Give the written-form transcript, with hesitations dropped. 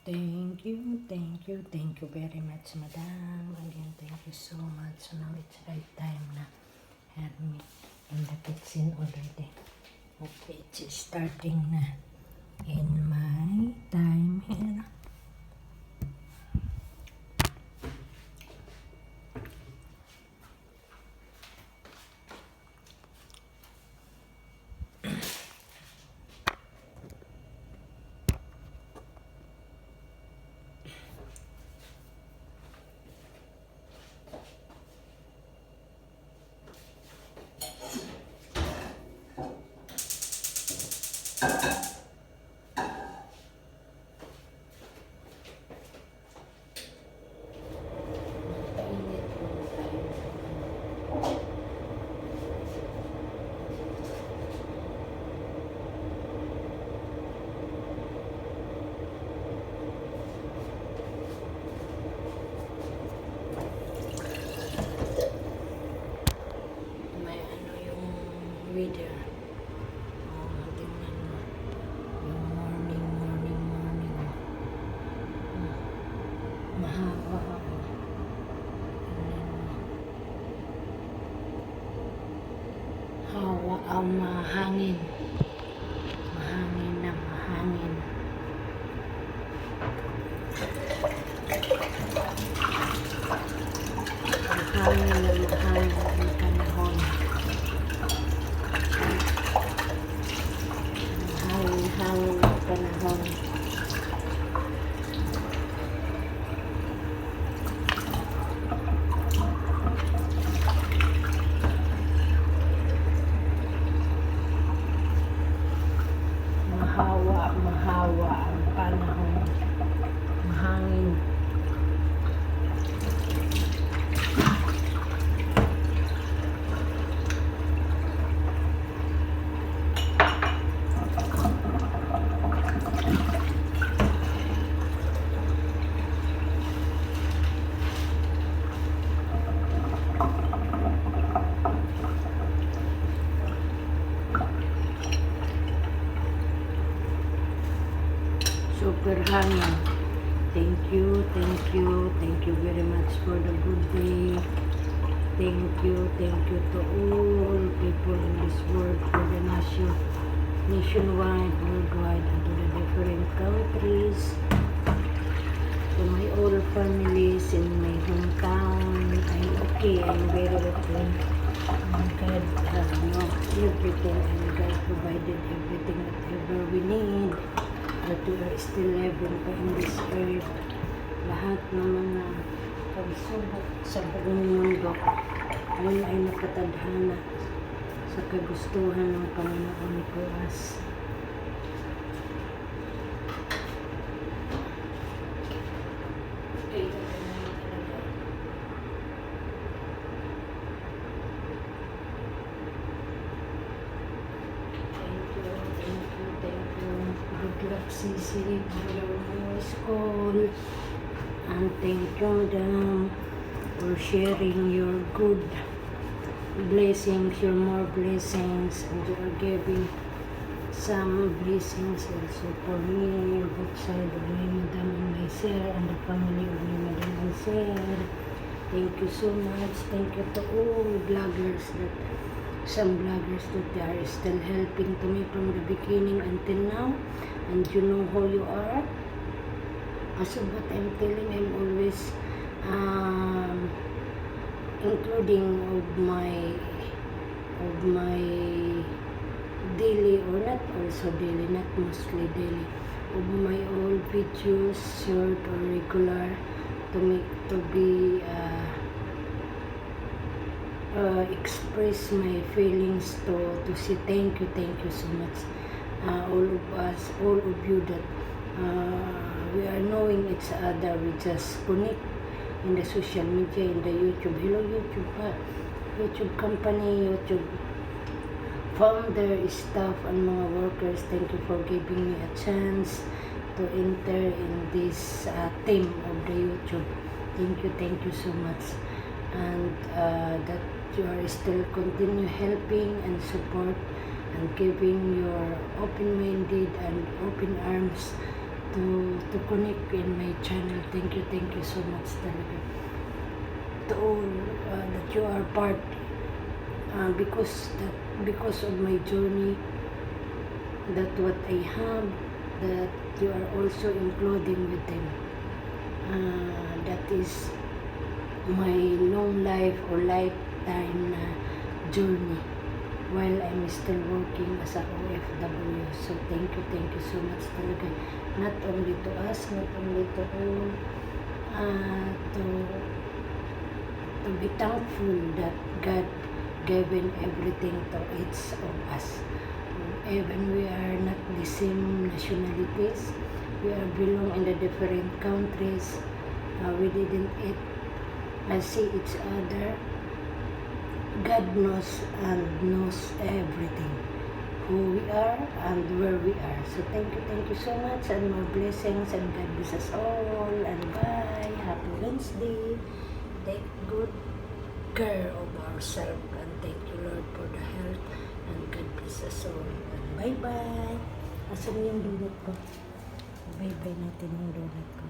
Thank you very much, madam. Again, thank you so much. So now it's right time na have me in the kitchen already. Okay, it's starting na in my time here. May ano yung weather. Tingnan mo. Yung morning. Mahaba. Tingnan mo. Hawa ang mahangin. Mahangin. Mahangin ang panahon. Hangin ang panahon. Mahawa ang panahon. Mahangin. Super hangin. Thank you very much for the good day. Thank you to all people in this world, for the nationwide, worldwide, and to the different countries. To my all families in my hometown, I'm okay, I'm very okay. And God has everything, and God provided everything whatever we need. That we are still living pa in this earth. Lahat ng mga pagsubok sa buong mundo, yun ay nakatadhana sa kagustuhan ng Panginoon ko as Sisi for school, and thank you them for sharing your good blessings, your more blessings, and you are giving some blessings also for me, both side of my madam and myself, and the family of my madam and sir. Thank you so much. Thank you to all bloggers, that some bloggers that they are still helping to me from the beginning until now. And you know who you are. As of what I'm telling, I'm always including of my daily, or not also daily, not mostly daily, of my old videos, short or regular, to be express my feelings, to say thank you so much. All of us, all of you that we are knowing each other, we just connect in the social media, in the YouTube. Hello YouTube company, YouTube founder, staff, and mga workers. Thank you for giving me a chance to enter in this team of the YouTube. Thank you so much. And that you are still continue helping and support and giving your open-minded and open arms to to connect in my channel. Thank you so much talaga. To all that you are part, because of my journey, that what I have, that you are also including with them. That is my long life or lifetime journey while I'm still working as a OFW. So thank you so much talaga. Not only to us, not only to all, to be thankful that God given everything to each of us. Even we are not the same nationalities, we are belong in the different countries, we didn't see each other. God knows and knows everything, who we are and where we are. So thank you so much, and more blessings, and God bless us all, and bye. Happy Wednesday. Take good care of ourselves, and thank you Lord for the health, and God bless us all, and bye bye. Asan yung donut ko? Bye bye natin yung donut ko.